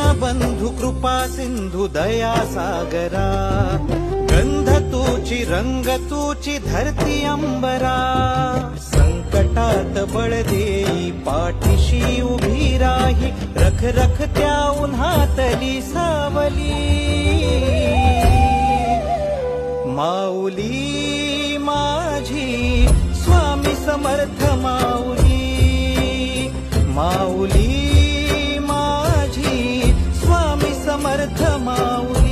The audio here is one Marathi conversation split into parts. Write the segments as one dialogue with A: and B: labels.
A: दीनबंधु कृपा सिंधु दया सागरा, गंध तूची रंग तूची धरती अंबरा, संकटात बळ देई पाठीशी उभी राही, रख रख त्या उन्हातली सावली, माऊली माझी स्वामी समर्थ माऊली, माऊली माझी स्वामी समर्थ माऊली.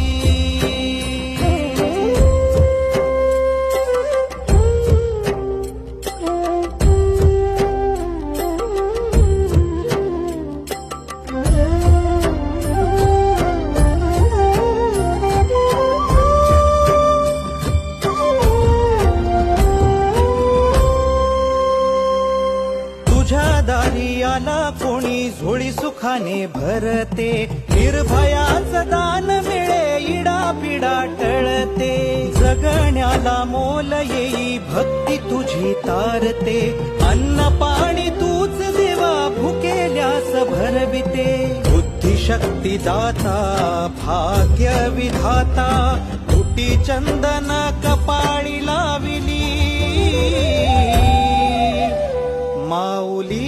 A: तुझ्या दारी आला कोणी झोळी सुखाने भरते, निर्भयाचं दान मिळे इडा पिडा टळते, जगण्याला मोल येई भक्ती तुझी तारते, अन्न पाणी तूच देवा भुकेल्यास भरविते, बुद्धिशक्ती दाता भाग्य विधाता, कुटी चंदन कपाळी लाविली, माऊली